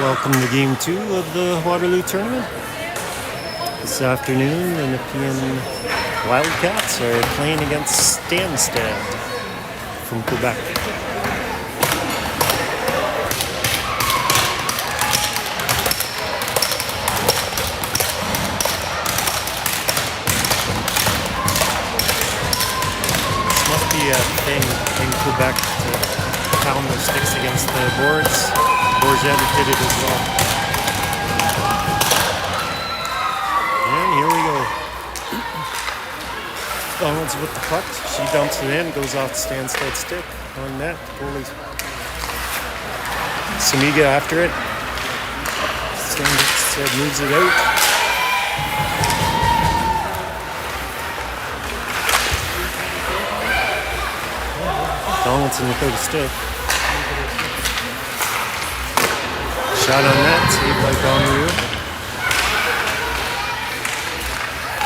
Welcome to Game 2 of the Waterloo tournament. This afternoon, the Nepean Wildcats are playing against Stanstead from Quebec. This must be a thing in Quebec to pound their sticks against the boards. Bourget did it as well. And here we go. Donald's with the puck. She dumps it in, goes off the Stanstead stick on net. Goalie Samiga after it. Stanstead moves it out. Donaldson without a stick. Shot on that, saved by Waterloo.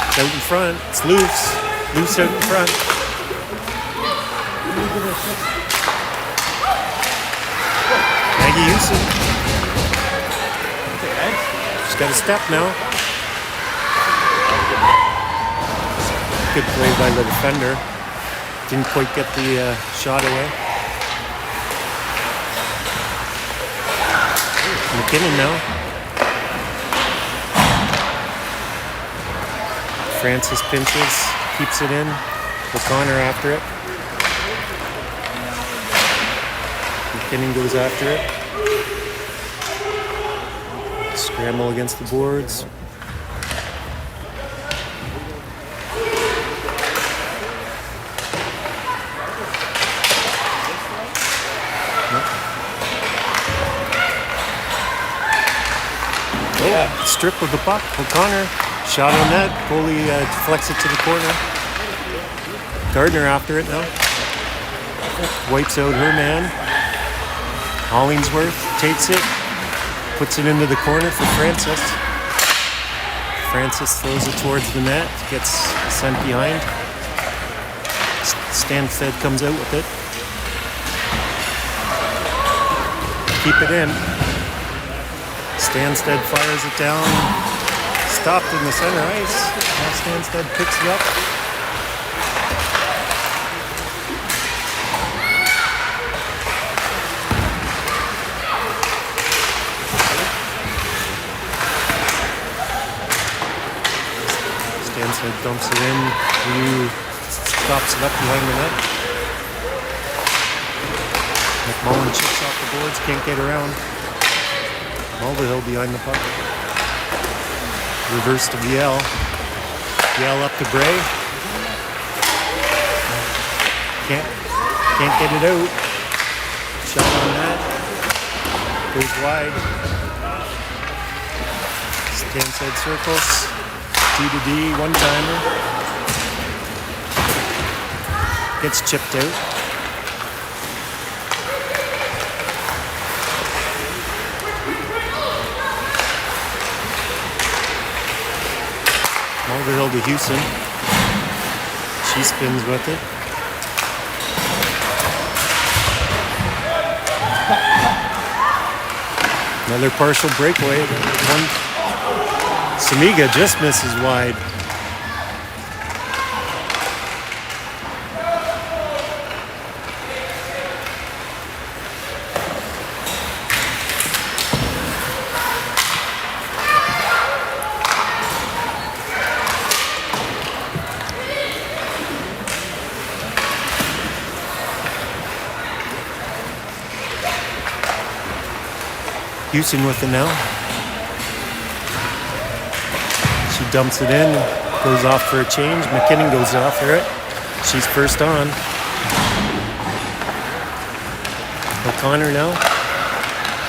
It's out in front. It's loose. Loose out in front. Maggie Houston. She's got a step now. Good play by the defender. Didn't quite get the shot away. McKinnon now. Francis pinches, keeps it in. O'Connor after it. McKinnon goes after it. Scramble against the boards. Oh, strip of the puck. O'Connor shot on net. Goalie deflects it to the corner. Gardner after it now. Wipes out her man. Hollingsworth takes it. Puts it into the corner for Francis. Francis throws it towards the net. Gets sent behind. Stanstead comes out with it. Keep it in. Stanstead fires it down. Stopped in the center ice. Now Stanstead picks it up. Stanstead dumps it in. Ryu stops it up behind the net. McMullen chips off the boards. Can't get around. Mulvihill behind the puck. Reverse to Biel. Biel up to Bray. Can't get it out. Shot on that. Goes wide. Stanstead circles. D-to-D, one-timer. Gets chipped out. Mulvihill to Houston. She spins with it. Another partial breakaway. Samiga just misses wide. Houston with it now. She dumps it in, goes off for a change. McKinnon goes after it. She's first on. O'Connor now.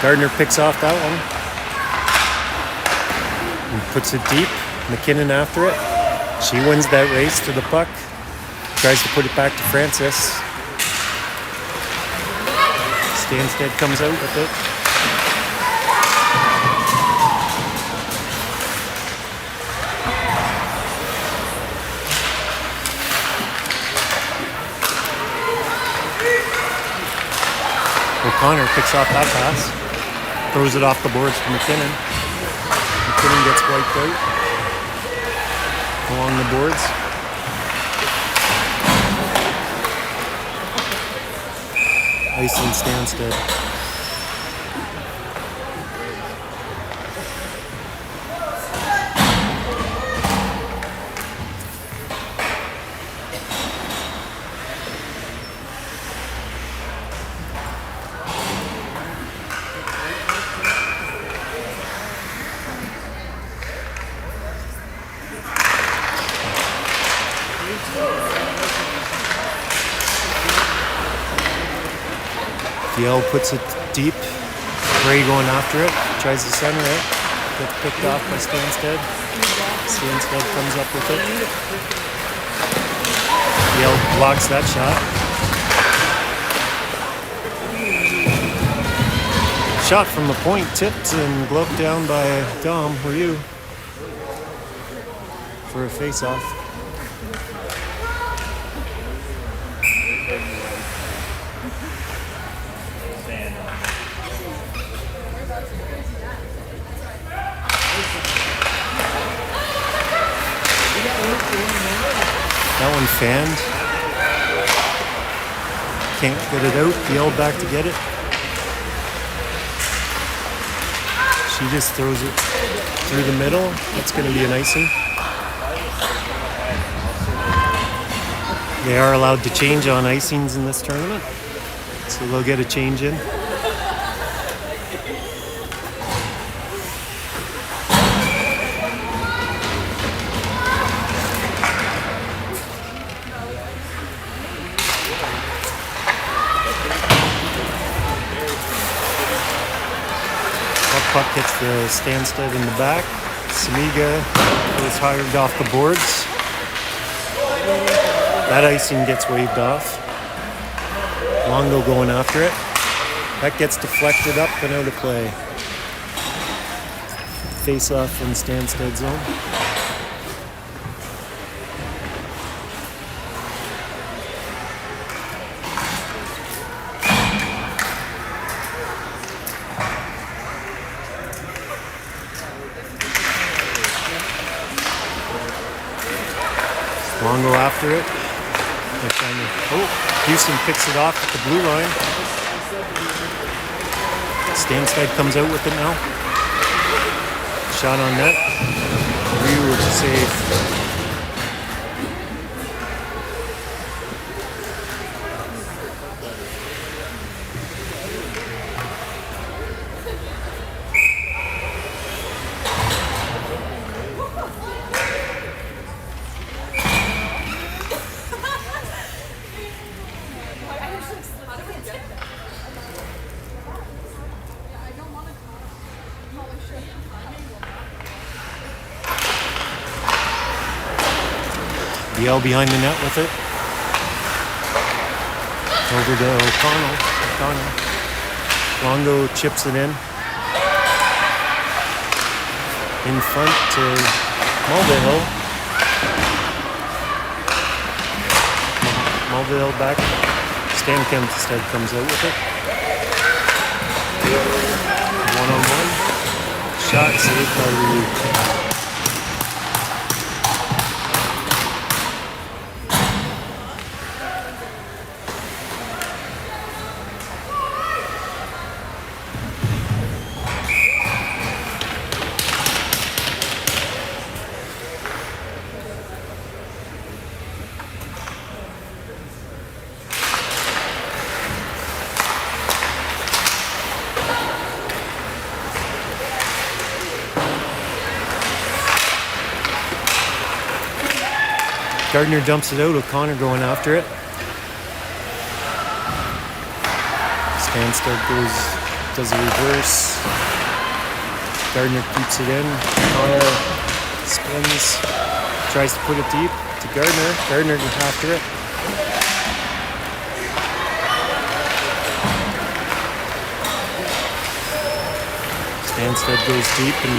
Gardner picks off that one. And puts it deep. McKinnon after it. She wins that race to the puck. Tries to put it back to Francis. Stanstead comes out with it. O'Connor picks off that pass. Throws it off the boards to McKinnon. McKinnon gets wiped out along the boards. Ice in Stanstead. Yale puts it deep. Gray going after it. Tries to center it. Gets picked off by Stanstead. Stanstead comes up with it. Yale blocks that shot. Shot from the point, tipped and gloved down by Dom. Who are you? For a face-off. That one fanned. Can't get it out. Yell back to get it. She just throws it through the middle. That's going to be an icing. They are allowed to change on icings in this tournament, so they'll get a change in. Puck hits the Stanstead in the back. Samiga goes hard off the boards. That icing gets waved off. Longo going after it. That gets deflected up and out of play. Face off in Stanstead zone. Longo after it. Houston picks it off at the blue line. Stanstead comes out with it now. Shot on net. Ryu with the save. Yell behind the net with it. Over to O'Connell. Longo chips it in. In front to Mulvihill. Mulvihill back. Stanstead comes out with it. 1-on-1. Shot saved by Ryu. Gardner dumps it out. O'Connor going after it. Stanstead does a reverse. Gardner keeps it in. O'Connor spins. Tries to put it deep to Gardner. Gardner after it. Stanstead goes deep and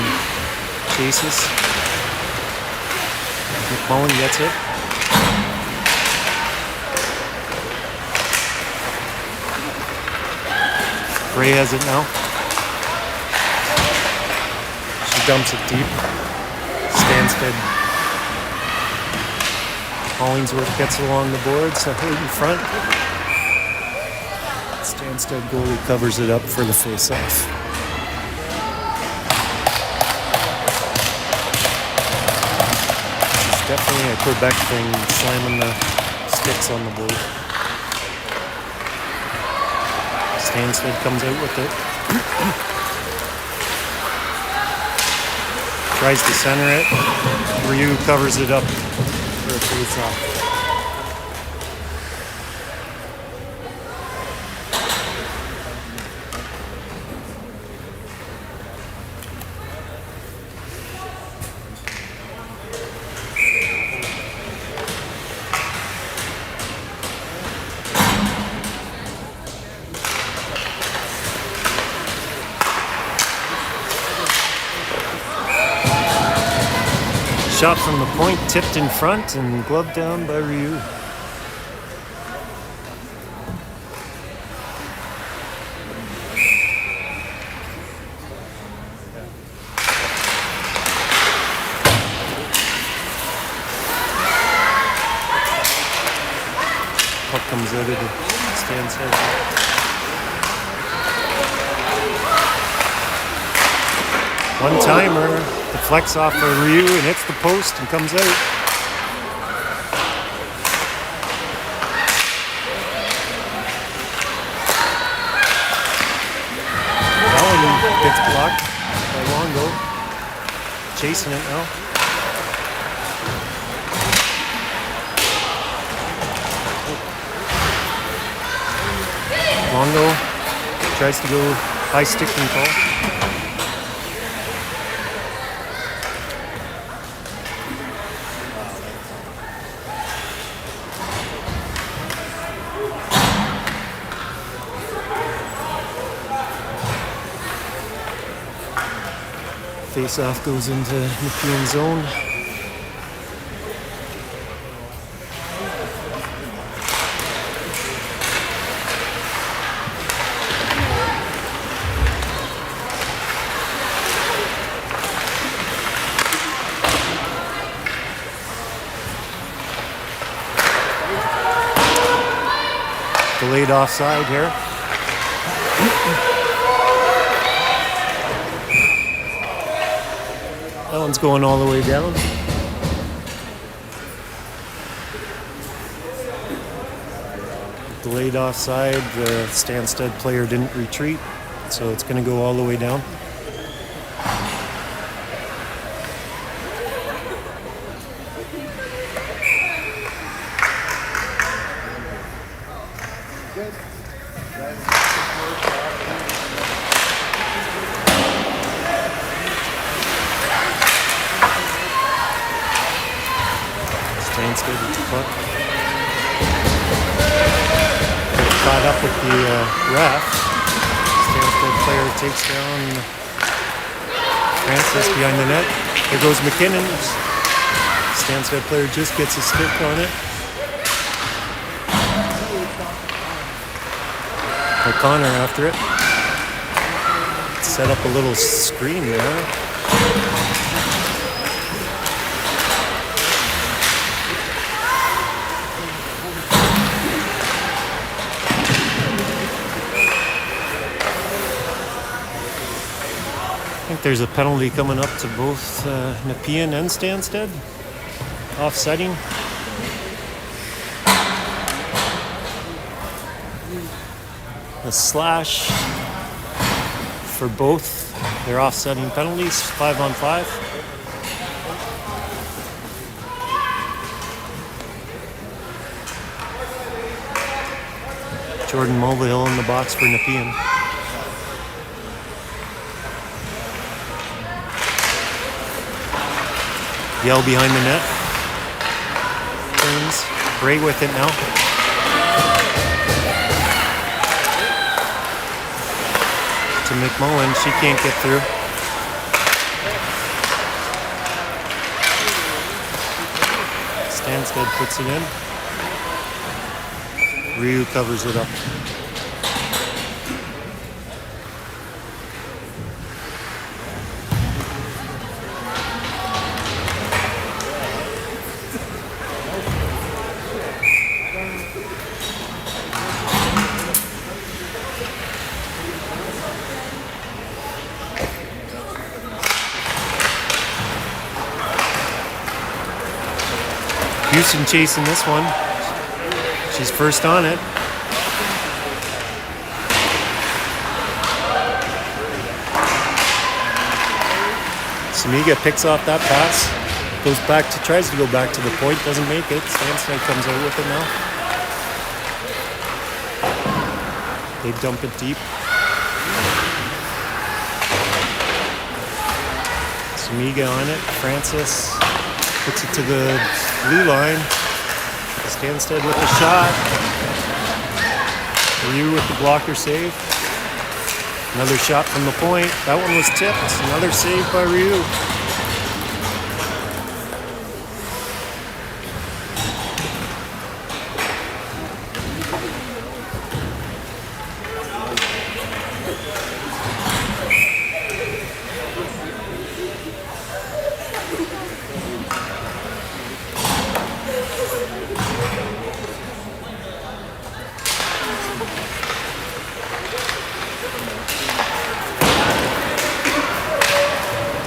chases. McMullen gets it. Gray has it now. dumps it deep. Stanstead Hollingsworth gets along the boards, out in front. Stanstead goalie covers it up for the face-off. This is definitely a Quebec thing, slamming the sticks on the board. Stanstead comes out with it. Tries to center it. Ryu covers it up for a face-off. Shot from the point, tipped in front and gloved down by Ryu. Puck comes out of the stand's head. One timer. Deflects off of Ryu and hits the post and comes out. Allen gets blocked by Longo. Chasing it now. Longo tries to go high sticking call. Face-off goes into Nepean zone. Delayed offside here. That one's going all the way down. Delayed offside. The Stanstead player didn't retreat, so it's going to go all the way down. Stanstead with the puck. Gets caught up with the ref. Stanstead player takes down Francis behind the net. There goes McKinnon. Stanstead player just gets a stick on it. O'Connor after it. Set up a little screen there. I think there's a penalty coming up to both Nepean and Stanstead. Offsetting. A slash for both. They're offsetting penalties, 5-on-5. Jordan Mulvihill in the box for Nepean. Yell behind the net. Turns. Bray with it now. To McMullen. She can't get through. Stanstead puts it in. Ryu covers it up. Houston chasing this one. She's first on it. Samiga picks off that pass. Goes back to, tries to go back to the point, doesn't make it. Stanstead comes out with it now. They dump it deep. Samiga on it. Francis puts it to the blue line. Stanstead with a shot. Ryu with the blocker save. Another shot from the point. That one was tipped. Another save by Ryu.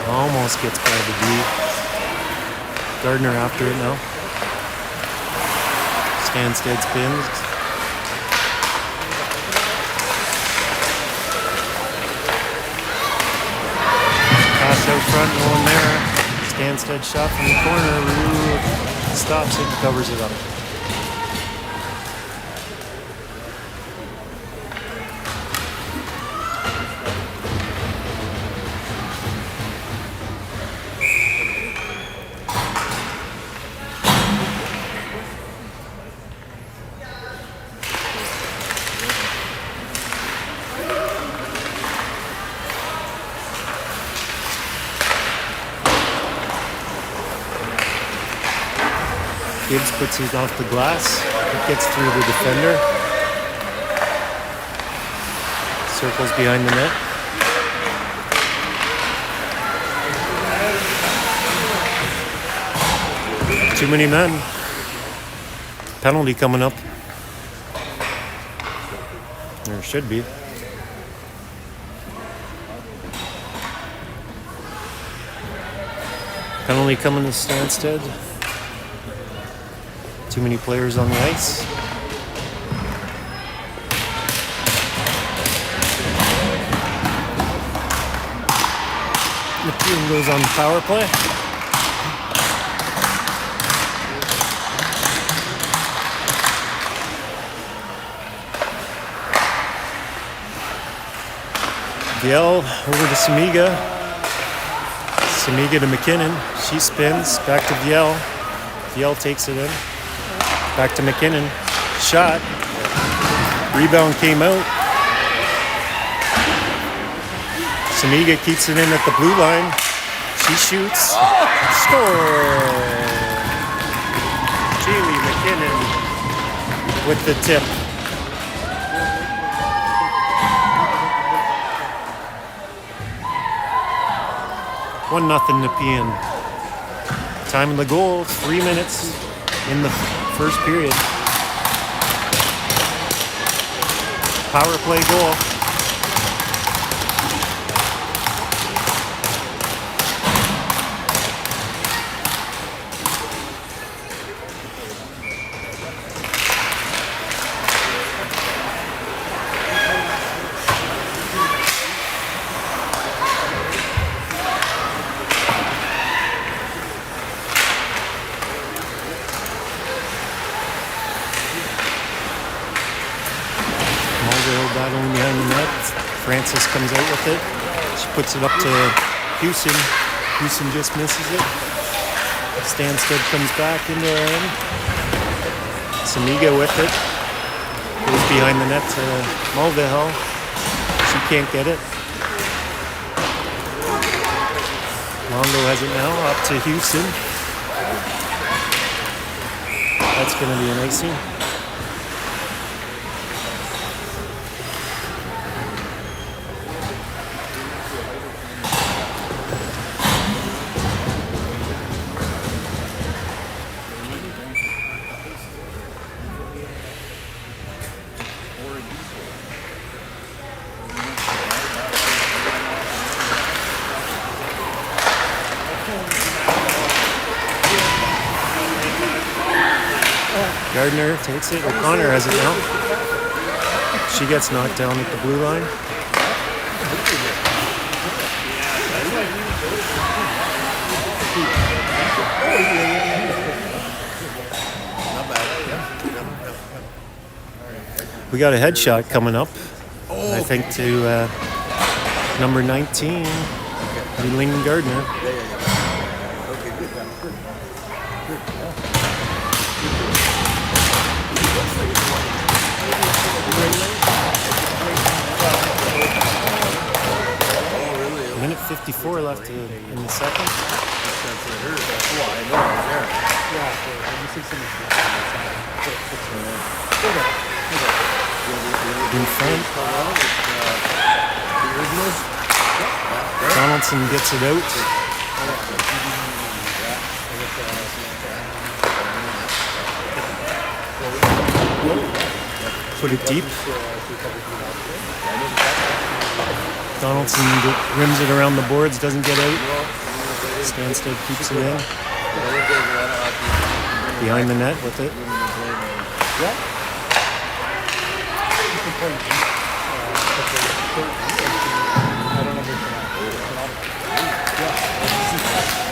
Almost gets by the D. Gardner after it now. Stanstead spins. Pass out front, no one there. Stanstead shot from the corner. Ryu stops it and covers it up. Gibbs puts it off the glass. It gets through the defender. Circles behind the net. Too many men. Penalty coming up. There should be. Penalty coming to Stanstead. Too many players on the ice. Nepean goes on the power play. Viel over to Samiga. Samiga to McKinnon. She spins back to Viel. Viel takes it in. Back to McKinnon. Shot. Rebound came out. Samiga keeps it in at the blue line. She shoots. Score! Jaylee McKinnon with the tip. One nothing Nepean. Time of the goal, 3 minutes in the first period. Power play goal. Battling behind the net. Francis comes out with it. She puts it up to Houston. Houston just misses it. Stanstead comes back into her end. Samiga with it. Goes behind the net to Mulvihill. She can't get it. Longo has it now up to Houston. That's going to be an icing. Gardner takes it. O'Connor has it now. She gets knocked down at the blue line. We got a headshot coming up. I think to number 19, Eileen Gardner. Minute 54 left in the second. In front. Donaldson gets it out. Put it deep. Donaldson rims it around the boards, doesn't get out. Stanstead keeps it in. Behind the net with it.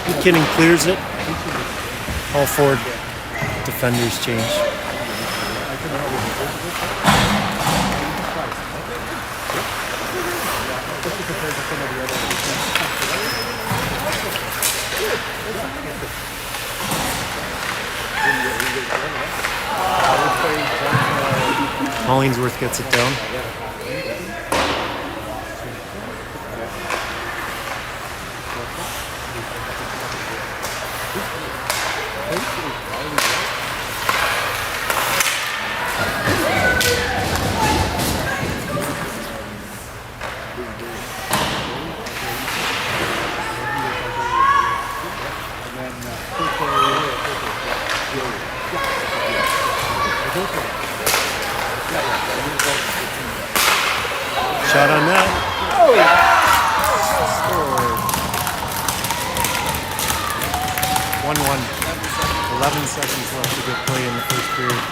McKinnon clears it. All four defenders change. Hollingsworth gets it down. Shot on that. 1-1. 11 seconds left to get play in the first period.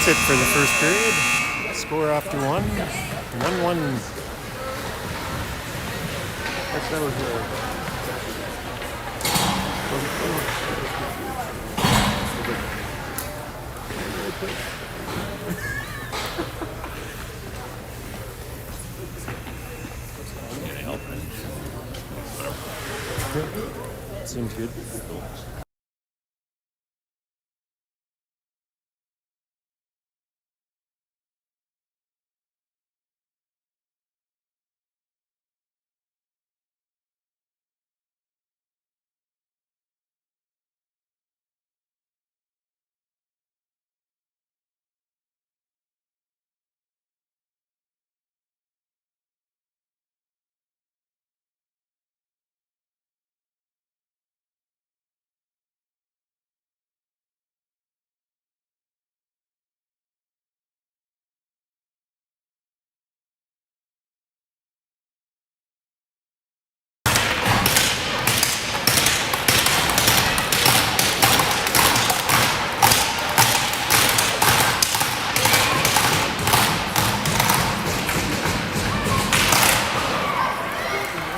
It for the first period. Score after 1-1. Seems good.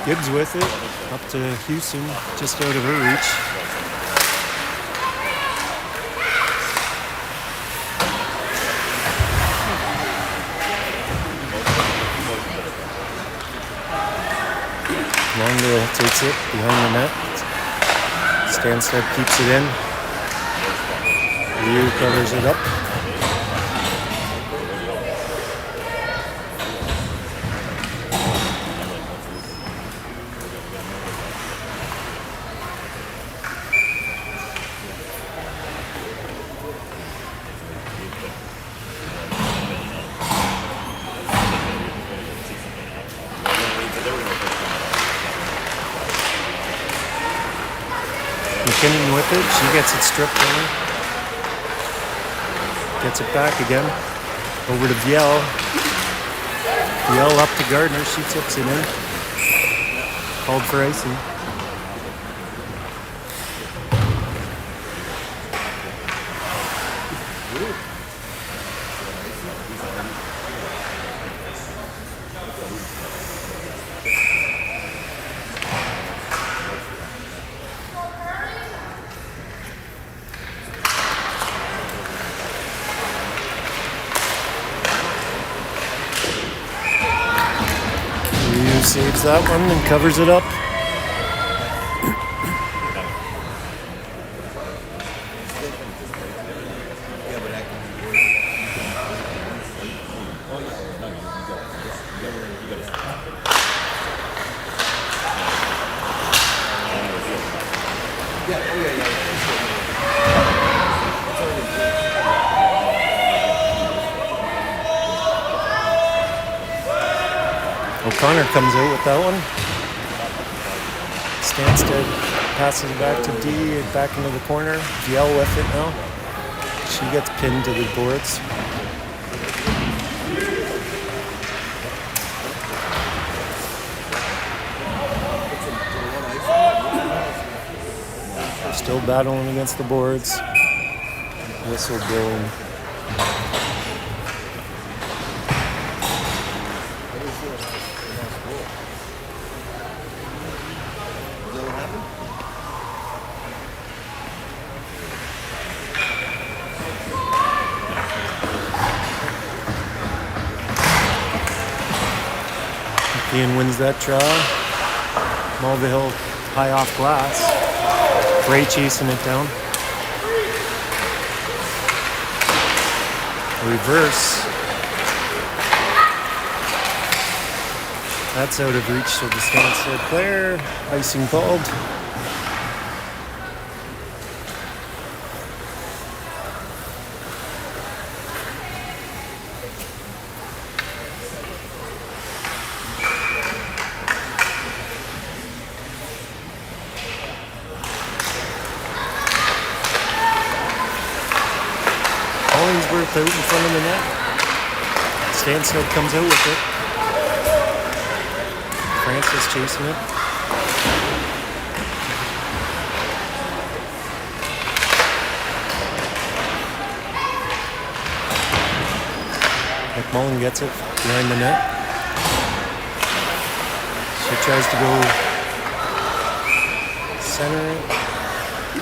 Gibbs with it, up to Houston, just out of her reach. Longdale takes it behind the net. Stanstead keeps it in. Liu covers it up. McKinnon with it. She gets it stripped from her. Gets it back again. Over to Viel. Viel up to Gardner. She tips it in. Called for icing. Saves that one and covers it up. O'Connor comes out with that one. Stanstead passes back to D, back into the corner. Viel with it now. She gets pinned to the boards. Still battling against the boards. Whistle blowing. Nepean wins that draw. Mulvihill high off glass. Bray chasing it down. Reverse. That's out of reach of the Stanstead player. Icing called. Out in front of the net. Stanstead comes out with it. Francis chasing it. McMullen gets it behind the net. She tries to go center it.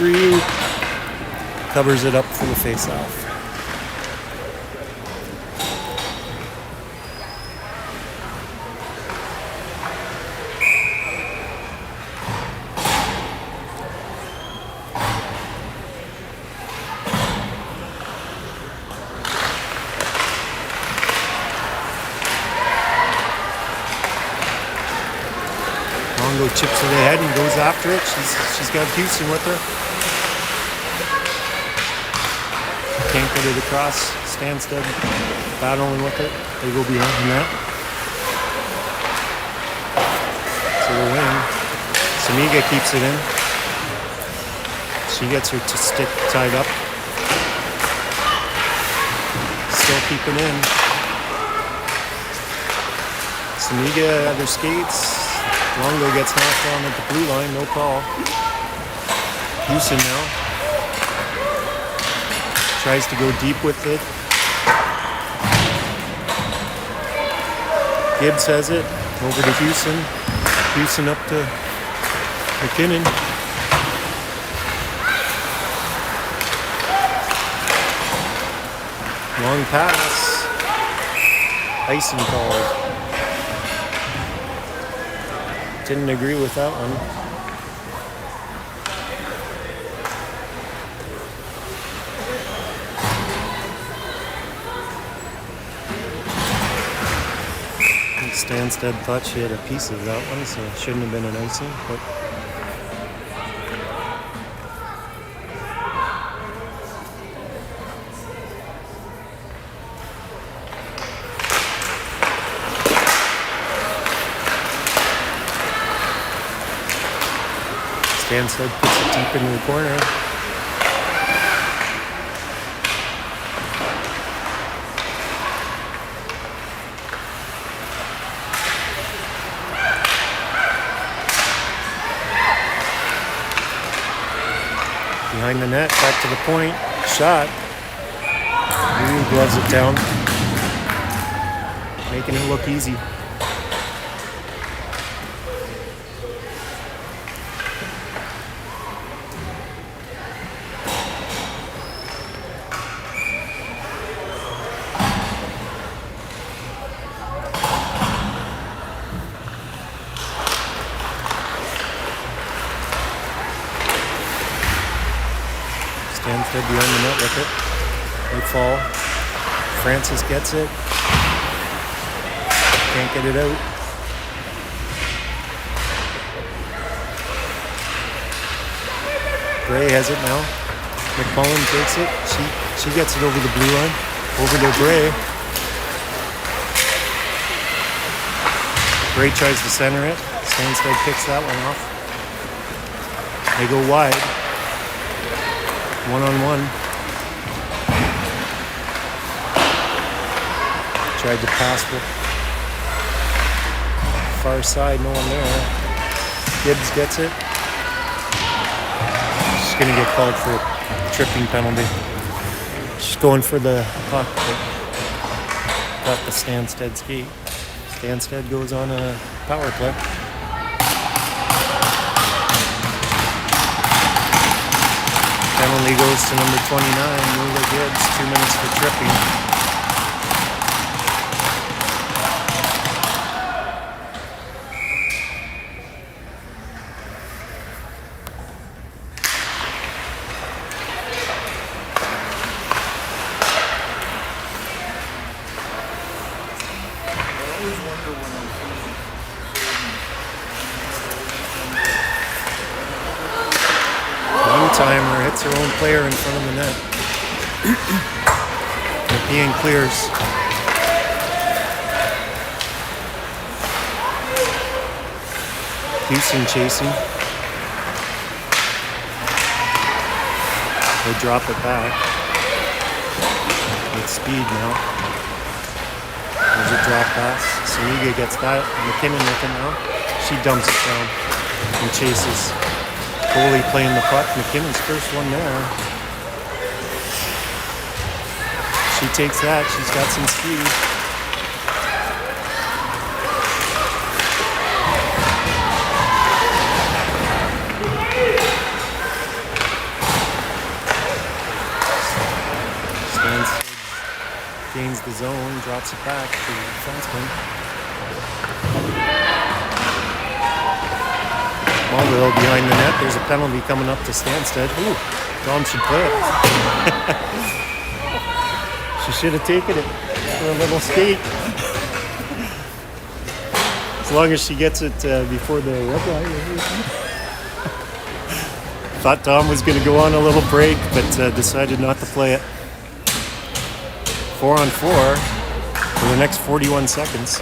Ryu covers it up for the face-off. Chips to the head and goes after it. She's got Houston with her. Can't get it across. Stanstead battling with it. They go behind the net. So they're winning. Samiga keeps it in. She gets her stick tied up. Still keeping in. Samiga at her skates. Longo gets knocked down at the blue line, no call. Houston now. Tries to go deep with it. Gibbs has it. Over to Houston. Houston up to McKinnon. Long pass. Icing called. Didn't agree with that one. I think Stanstead thought she had a piece of that one, so it shouldn't have been an icing, but Stanstead puts it deep into the corner. Behind the net, back to the point, shot. Ooh, gloves it down. Making it look easy. Stanstead behind the net with it. They fall. Francis gets it. Can't get it out. Gray has it now. McMullen takes it. She gets it over the blue line. Over to Gray. Gray tries to center it. Stanstead picks that one off. They go wide. 1-on-1. Tried to pass it. Far side, no one there. Gibbs gets it. She's going to get called for a tripping penalty. She's going for the puck, but got the Stanstead skate. Stanstead goes on a power play. Penalty goes to number 29, Mula Gibbs, 2 minutes for tripping. Timer hits her own player in front of the net. Nepean clears. Houston chasing. They drop it back. With speed now. There's a drop pass. Saniga gets that. McKinnon with it now. She dumps it down and chases. Goalie playing the puck. McKinnon's first one there. She takes that. She's got some speed. Stanstead gains the zone, drops it back to the defenseman. Marlborough behind the net. There's a penalty coming up to Stanstead. Ooh, Dom should play it. She should have taken it for a little skate. As long as she gets it before the red line. Thought Dom was going to go on a little break, but decided not to play it. 4-on-4 for the next 41 seconds.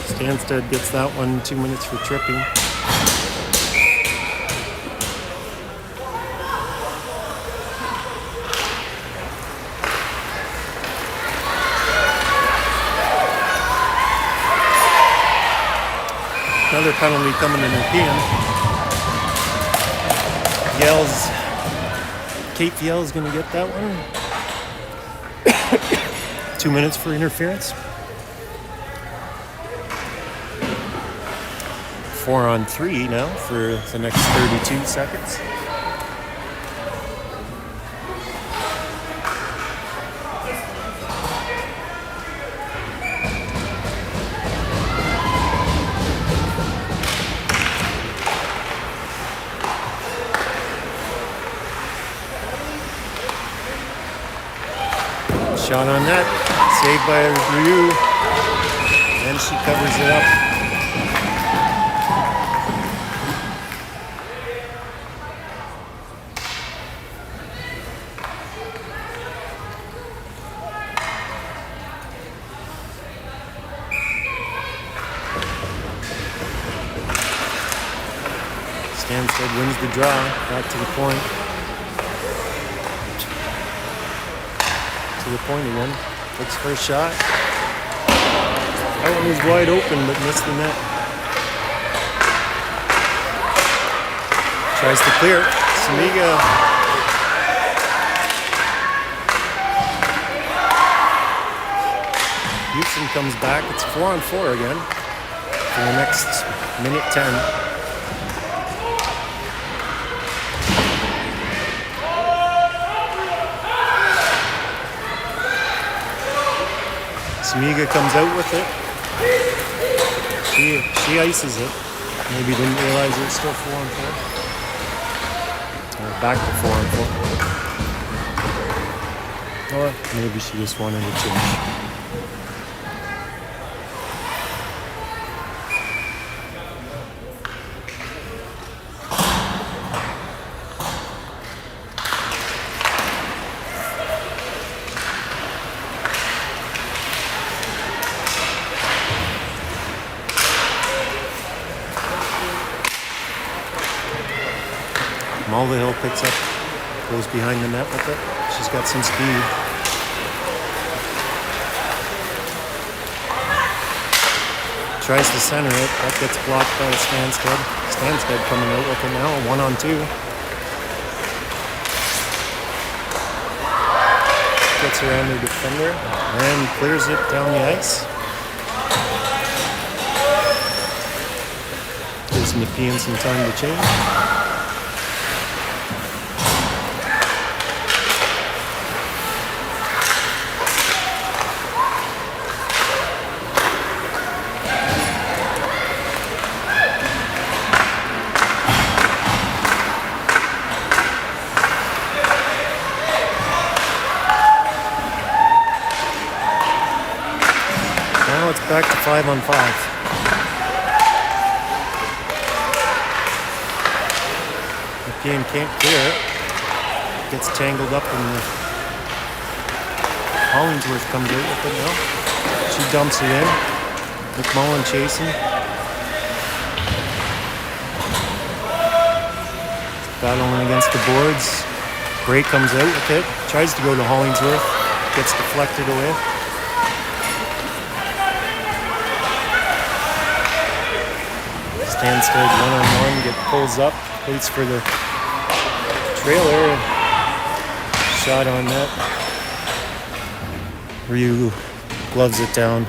Stanstead gets that one, 2 minutes for tripping. Another penalty coming in Nepean. Kate Yell's going to get that one. 2 minutes for interference. 4-on-3 now for the next 32 seconds. Shot on net, saved by Ryu, and she covers it up. Stanstead wins the draw. Back to the point. To the point again. Takes first shot. That one was wide open but missed the net. Tries to clear. Samiga. Houston comes back. It's 4-on-4 again for the next minute 10. Samiga comes out with it. She ices it. Maybe didn't realize it was still 4-on-4. Or back to 4-on-4. Or maybe she just wanted to change. Mulvihill picks up, goes behind the net with it. She's got some speed. Tries to center it. That gets blocked by Stanstead. Stanstead coming out with it now, 1-on-2. Gets around the defender and clears it down the ice. Gives Nepean some time to change. Now it's back to 5-on-5. Nepean can't clear it. Gets tangled up in the... Hollingsworth comes out with it now. She dumps it in. McMullen chasing. Battling against the boards. Gray comes out with it. Tries to go to Hollingsworth. Gets deflected away. Stanstead 1-on-1, pulls up, waits for the trailer, shot on net. Ryu gloves it down.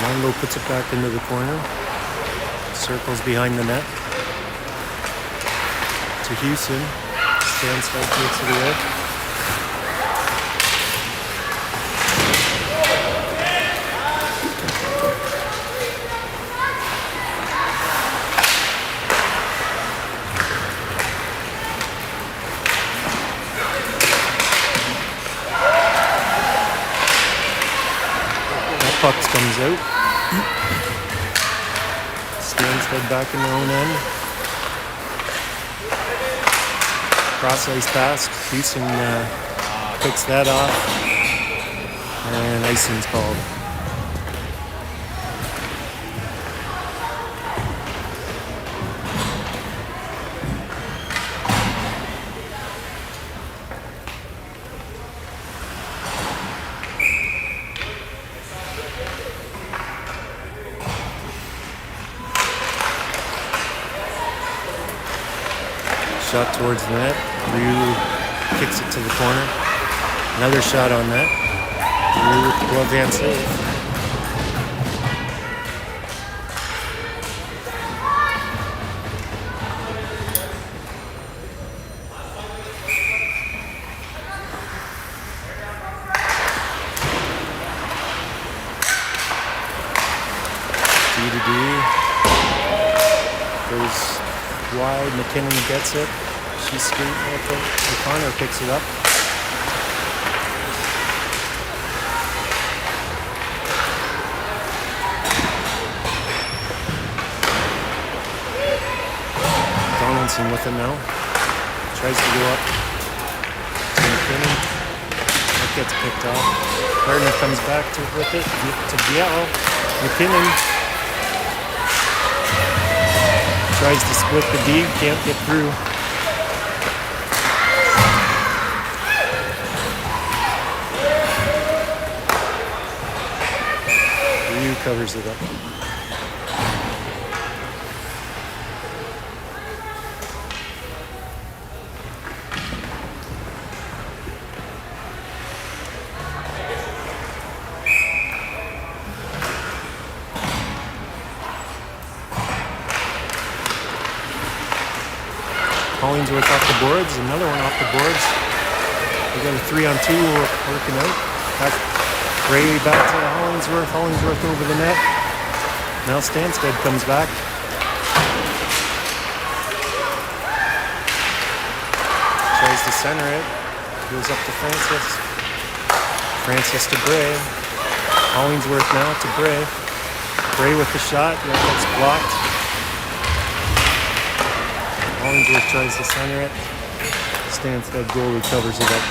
Longo puts it back into the corner. Circles behind the net. To Houston. Stanstead takes it away. That puck comes out. Stanstead back in their own end. Cross ice pass. Houston picks that off. And icing's called. Shot towards the net. Ryu kicks it to the corner. Another shot on net. Ryu with the glove hand save. D-to-D. Goes wide. McKinnon gets it. She's skating with it. O'Connor picks it up. Icing with it now. Tries to go up to Nepean. That gets picked off. Gardner comes back with it to Biel. Nepean tries to split the D, can't get through. Ryu covers it up. Hollingsworth off the boards, another one off the boards. We got a 3-on-2 working out. Gray back to Hollingsworth, Hollingsworth over the net. Now Stanstead comes back. Tries to center it, goes up to Francis. Francis to Bray. Hollingsworth now to Bray. Bray with the shot, that's blocked. Hollingsworth tries to center it. Stanstead Goal recovers it up.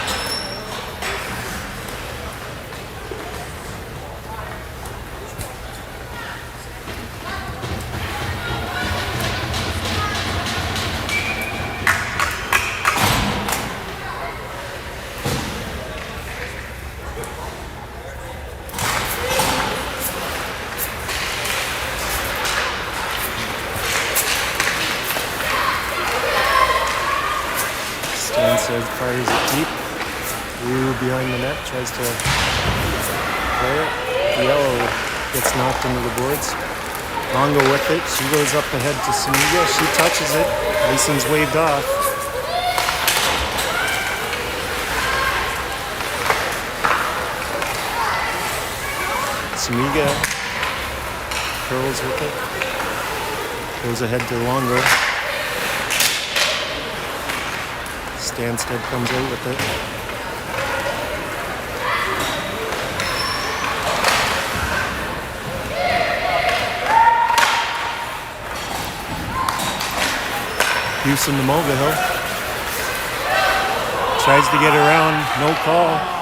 Stanstead fires it deep. Ryu behind the net tries to play it. Yellow gets knocked into the boards. Longo with it. She goes up ahead to Samiga. She touches it. Icing's waved off. Samiga curls with it. Goes ahead to Longo. Stanstead comes out with it. Houston to Mulvihill. Tries to get around, no call.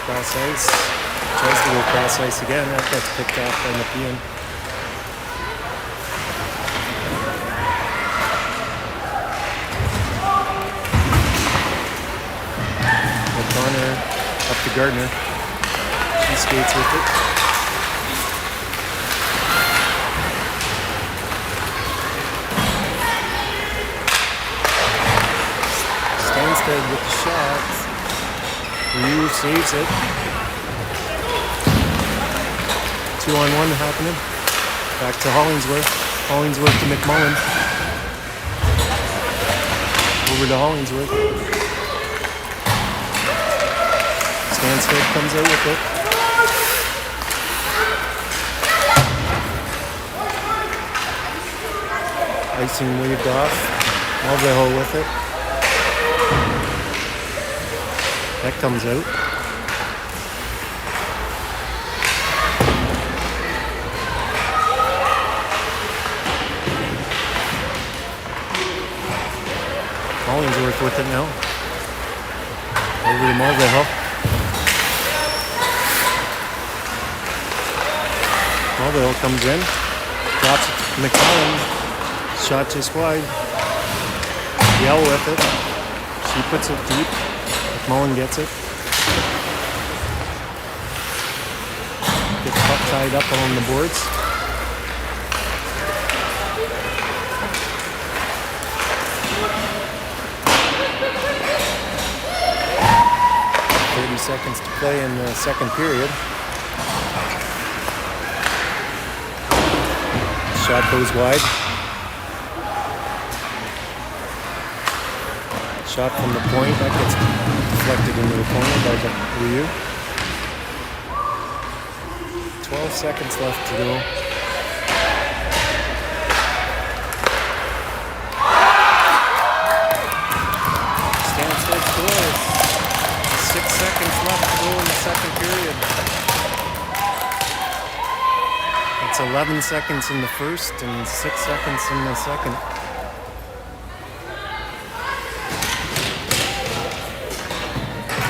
Cross ice. Tries to go cross ice again. That gets picked off by Nepean. O'Connor up to Gardner. She skates with it. Stanstead with the shot. Ryu saves it. 2-on-1 happening. Back to Hollingsworth. Hollingsworth to McMullen. Over to Hollingsworth. Stanstead comes out with it. Icing waved off. Mulvihill with it. That comes out. Hollingsworth with it now. Over to Mulvihill. Mulvihill comes in. Drops it to McCollum. Shot just wide. Yell with it. She puts it deep. McMullen gets it. Gets puck tied up along the boards. Seconds to play in the second period. Shot goes wide. Shot from the point. That gets deflected into the corner by Ryu. 12 seconds left to go. Stanstead scores. 6 seconds left to go in the second period. It's 11 seconds in the first and 6 seconds in the second.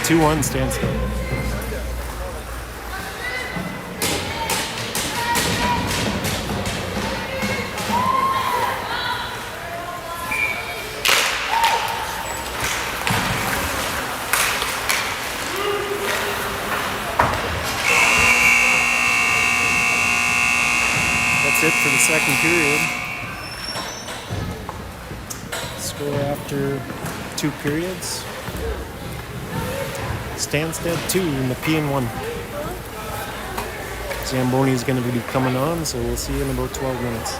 Two-one Stanstead. It for the second period. Score after 2 periods. Stanstead 2, Nepean 1. Zamboni is going to be coming on, so we'll see you in about 12 minutes.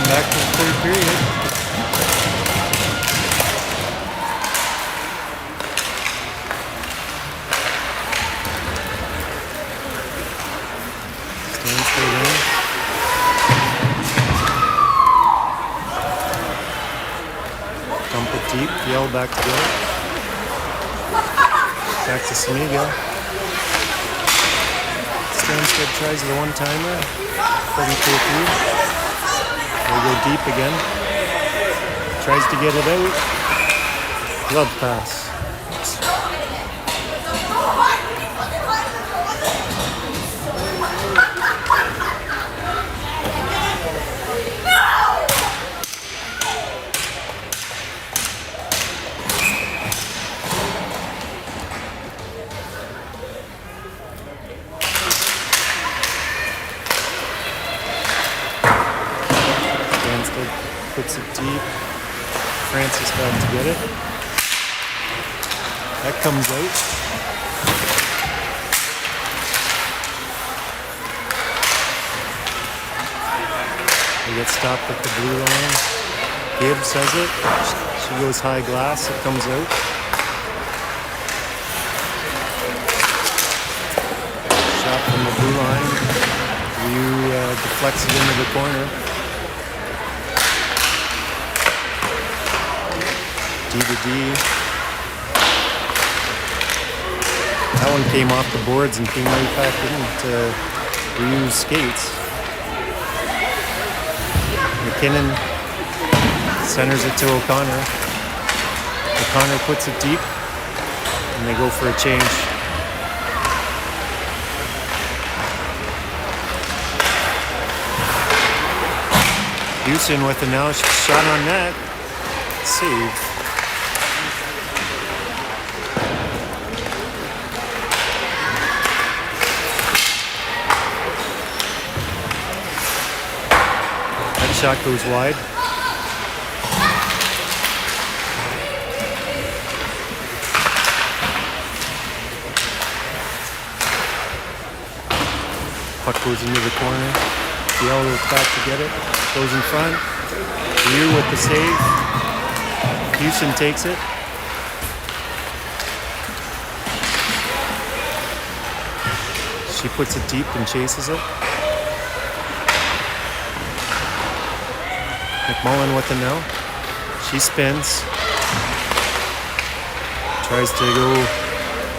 back to the third period. Stanstead in. Dump it deep, yell back to goal. Back to Samiga. Stanstead tries the one-timer. Doesn't go through. They go deep again. Tries to get it out. Glove pass. Puts it deep. Francis got to get it. That comes out. They get stopped at the blue line. Gibbs has it. She goes high glass. It comes out. Shot from the blue line. Liu deflects it into the corner. D to D. That one came off the boards and came right back into Liu's skates. McKinnon centers it to O'Connor. O'Connor puts it deep and they go for a change. Houston with a now shot on net. Save. Shot goes wide. Puck goes into the corner. Yell goes back to get it. Goes in front. Liu with the save. Houston takes it. She puts it deep and chases it. McMullen with the no. She spins. Tries to go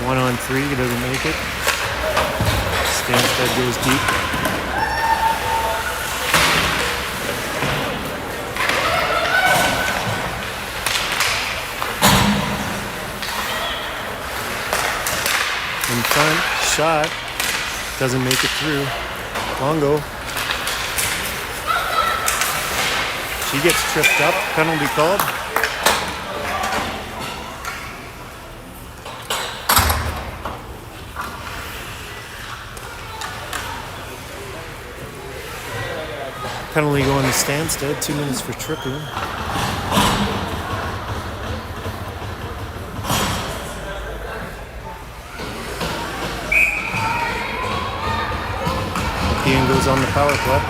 1-on-3. Doesn't make it. Stanstead goes deep. In front. Shot. Doesn't make it through. Longo. She gets tripped up. Penalty called. Penalty going to Stanstead. 2 minutes for tripping. Nepean goes on the power play.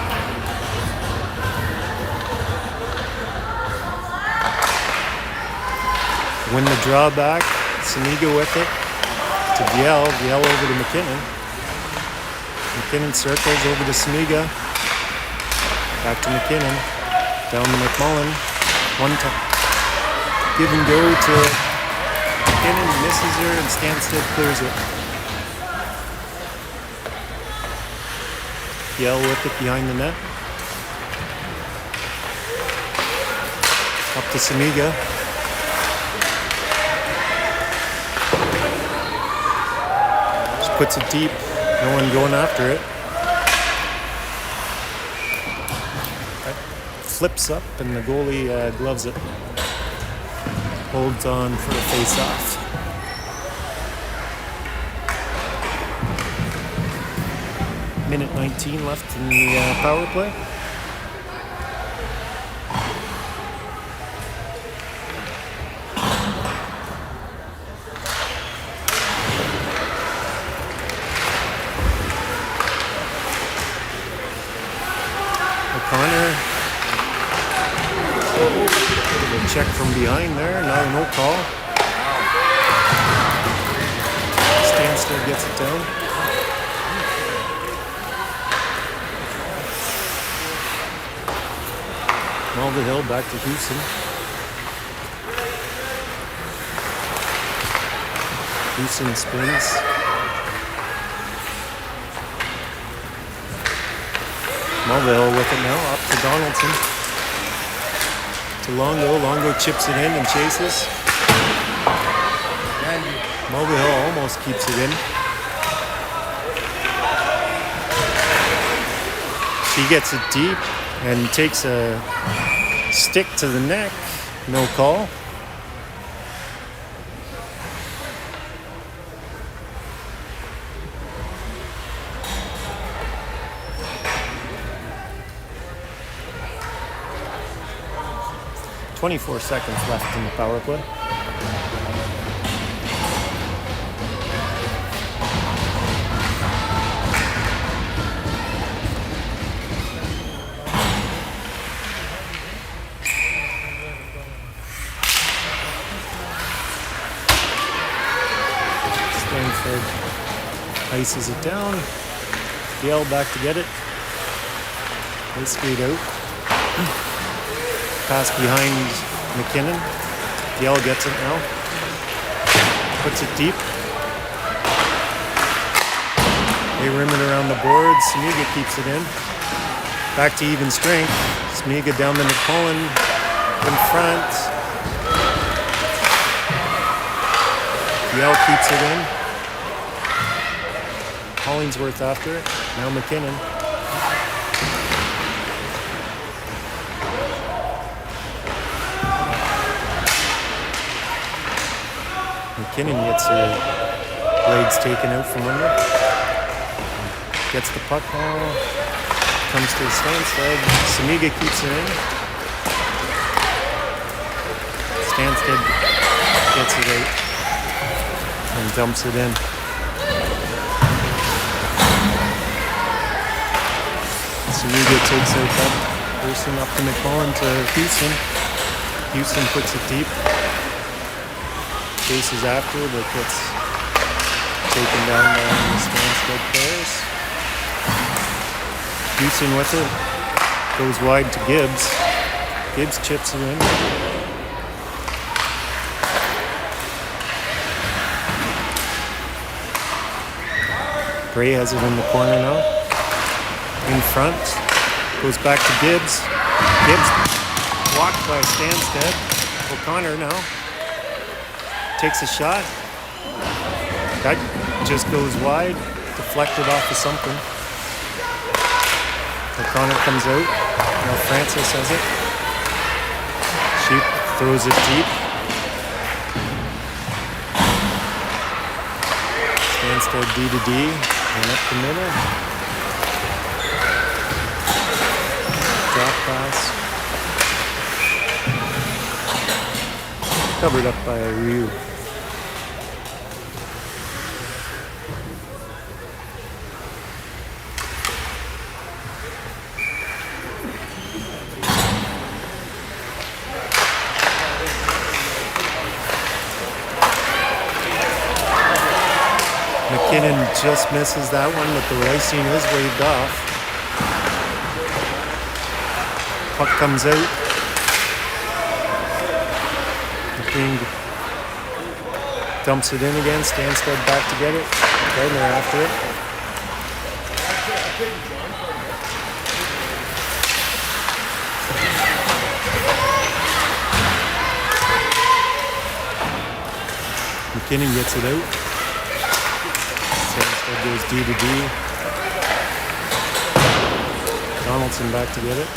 Win the draw back. Samiga with it to Viel. Viel over to McKinnon. McKinnon circles over to Samiga. Back to McKinnon. Down to McMullen. One time. Give and go to McKinnon. Misses her and Stanstead clears it. Viel with it behind the net. Up to Samiga. Puts it deep, no one going after it. Flips up and the goalie gloves it. Holds on for a face-off. Minute 19 left in the power play. O'Connor A check from behind there, no call. Stanstead gets it down. Hill back to Houston. Houston spins. Hill with it now, up to Donaldson. To Longo. Longo chips it in and chases. Hill almost keeps it in. He gets it deep and takes a stick to the neck. No call. "24 seconds left in the power play." Ices it down. Yale back to get it. They skate out. Pass behind McKinnon. Yale gets it now. Puts it deep. They rim it around the board. Smiga keeps it in. Back to even strength. Smiga down to McMullen in front. Yale keeps it in. Hollingsworth after it. Now McKinnon. McKinnon gets her legs taken out from under. Gets the puck now. Comes to the Stanstead. Samiga keeps it in. Stanstead gets it out and dumps it in. Samiga takes out that person up to McMullen to Houston. Houston puts it deep. Chases after, but gets taken down by the Stanstead players. Houston with it. Goes wide to Gibbs. Gibbs chips it in. Gray has it in the corner now. In front. Goes back to Gibbs. Gibbs blocked by Stanstead. O'Connor now. Takes a shot. That just goes wide. Deflected off of something. O'Connor comes out. Now Francis has it. Sheep throws it deep. Stanstead D to D. And up the middle. Drop pass. Covered up by Ryu. McKinnon just misses that one, but the icing is waved off. Puck comes out. McKinnon dumps it in again. Stanstead back to get it. Gardner after it. McKinnon gets it out. Stanstead goes D to D. Donaldson back to get it.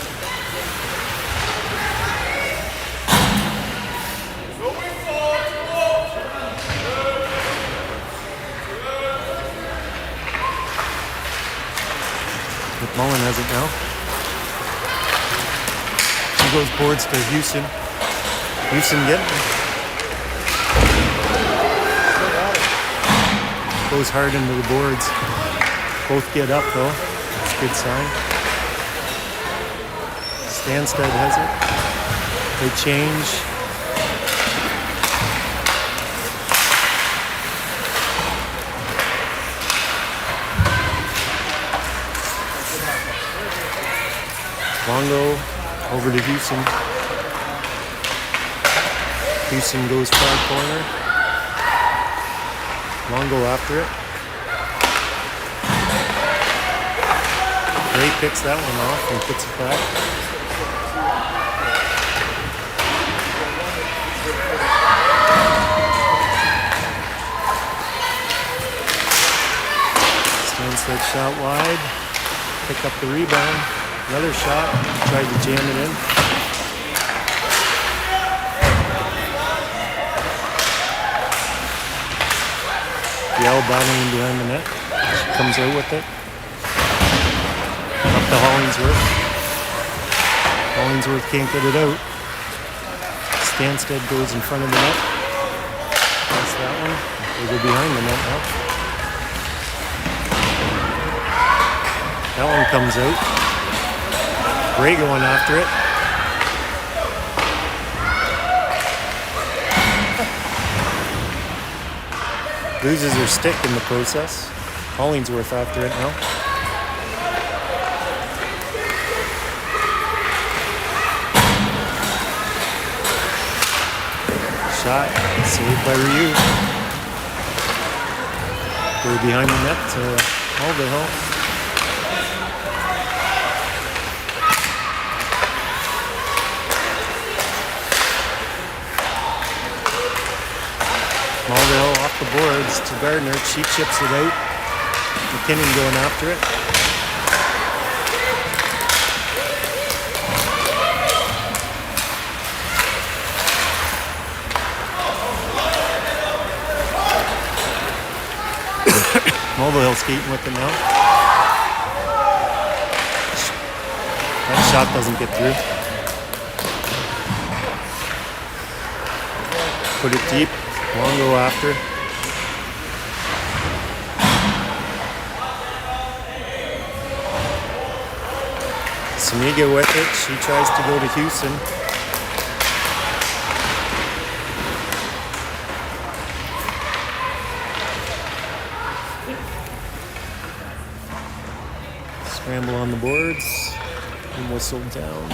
McMullen has it now. He goes boards to Houston. Houston getting it. Goes hard into the boards. Both get up though. That's a good sign. Stanstead has it. They change. Longo over to Houston. Houston goes far corner. Longo after it. Ray picks that one off and puts it back. Stanstead shot wide. Pick up the rebound. Another shot. Tried to jam it in. Yell battling behind the net. She comes out with it. Up to Hollingsworth. Hollingsworth can't get it out. Stanstead goes in front of the net. That's that one. They go behind the net now. That one comes out. Gray going after it. Loses her stick in the process. Hollingsworth after it now. Shot saved by Ryu. Go behind the net to Mulvihill. Mulvihill off the boards to Gardner. She chips it out. McKinnon going after it. Mulvihill skating with it now. That shot doesn't get through. Put it deep. Longo after. Samiga with it. She tries to go to Houston. Scramble on the boards and whistled down.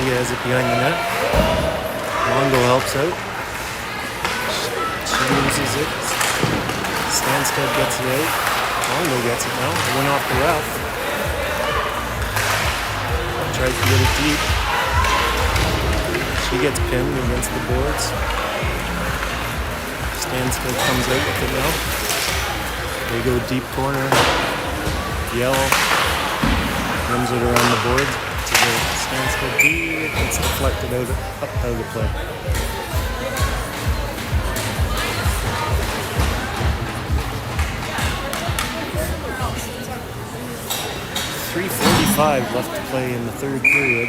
Has it behind the net. Longo helps out. She loses it. Stanstead gets it out. Longo gets it now. It went off the ref. Tries to get it deep. She gets pinned against the boards. Stanstead comes out with it now. They go deep corner. Yell. Runs it around the board. Stanstead D, it's deflected out of the play. .345 left to play in the third period.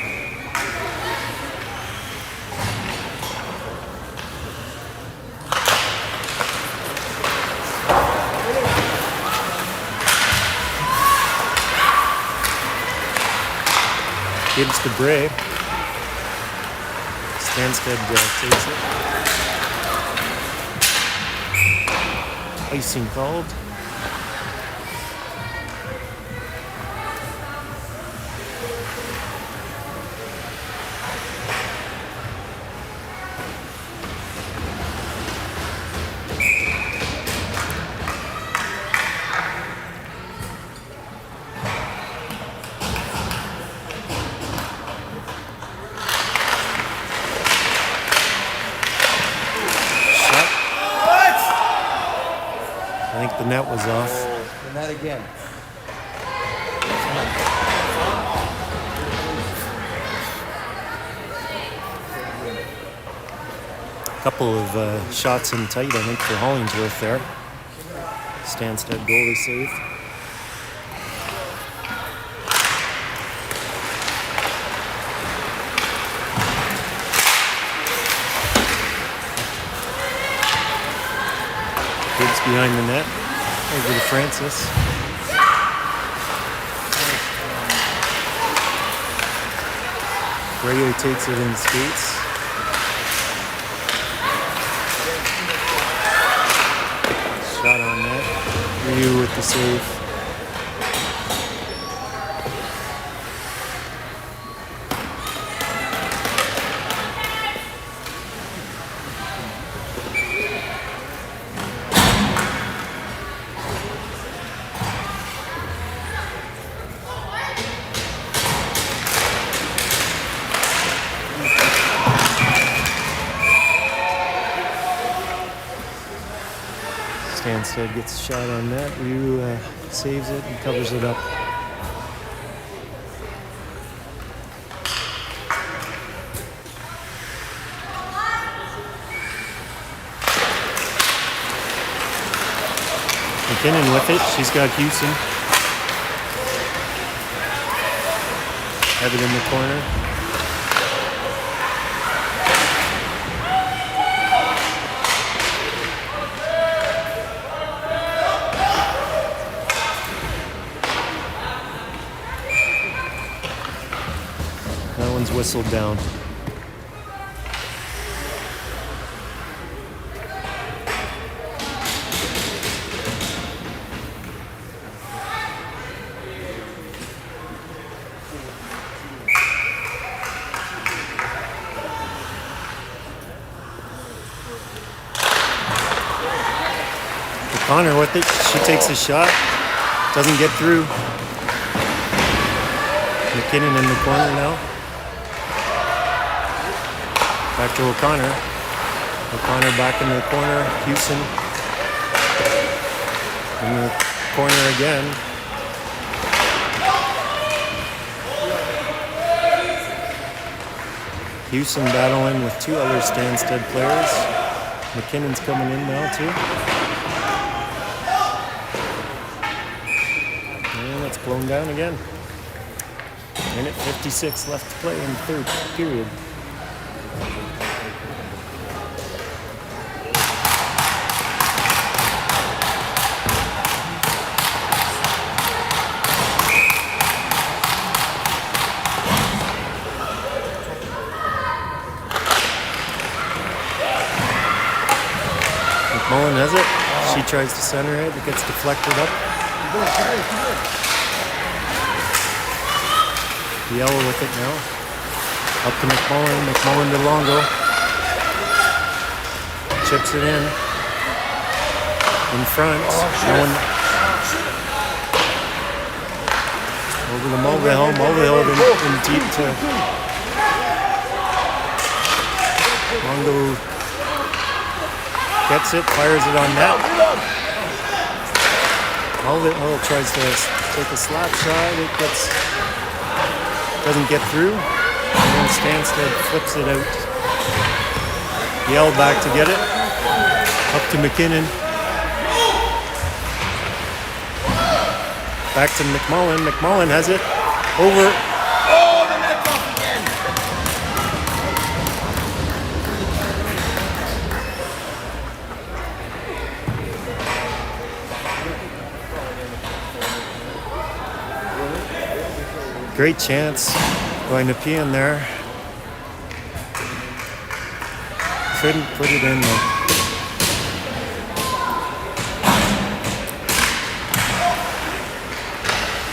Gibbs to Bray. Stanstead takes it. Icing called. I think the net was off. The net again. A couple of shots in tight, I think, for Hollingsworth there. Stanstead goalie saved. Gibbs behind the net. Over to Francis. Rayo takes it in skates. Shot on net. Ryu with the save. Stanstead gets a shot on that. Ryu saves it and covers it up. McKinnon with it. She's got Houston. Have it in the corner. That one's whistled down. Connor with it. She takes a shot. Doesn't get through. McKinnon in the corner now. Back to O'Connor. O'Connor back in the corner. Houston in the corner again. Houston battling with two other Stanstead players. McKinnon's coming in now too. And it's blown down again. Minute 56 left to play in the third period. Mullen has it. She tries to center it. It gets deflected up. Yellow with it now. Up to McMullen. McMullen to Longo. Chips it in. In front. No one. Over to Mulvihill. Mulvihill in deep to Longo. Gets it, fires it on net. Mulvihill tries to take a slap shot. It doesn't get through. And then Stanstead flips it out. Yell back to get it. Up to McKinnon. Back to McMullen. McMullen has it. Over. Great chance by Nepean there. Couldn't put it in though.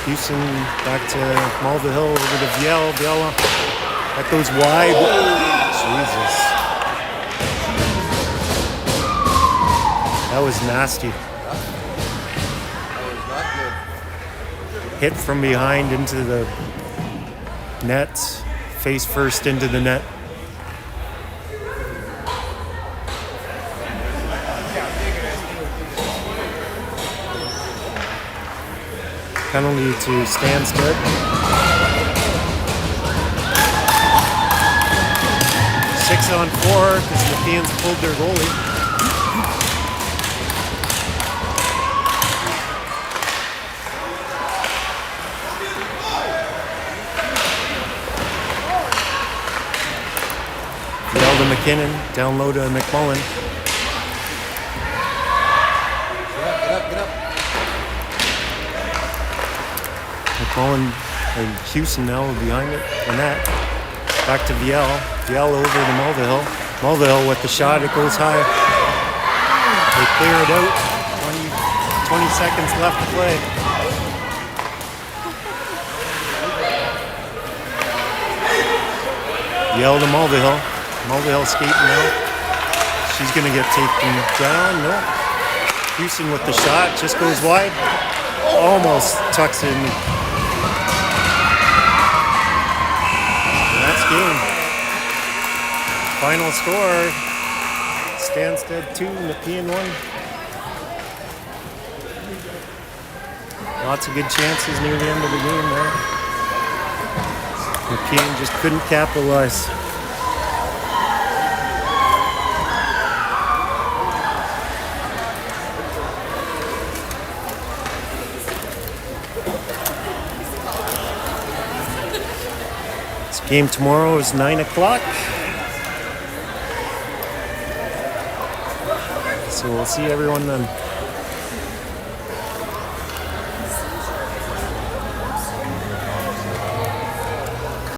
Houston back to Mulvihill, over to Viel. Viel, that goes wide. Jesus. That was nasty. Hit from behind into the net, face first into the net. Penalty to Stanstead. 6-on-4 because the Nepeans pulled their goalie. To McKinnon, down low to McMullen. Houston now behind it. And that. Back to VL. VL over to Mulvihill. Mulvihill with the shot. It goes high. They clear it out. 20 seconds left to play. VL to Mulvihill. Mulvihill skating now. She's going to get taken down. No. Houston with the shot. Just goes wide. Almost tucks in. And that's game. Final score. Stanstead 2, Nepean 1. Lots of good chances near the end of the game there. Nepean just couldn't capitalize. This game tomorrow is 9 o'clock. So we'll see everyone then.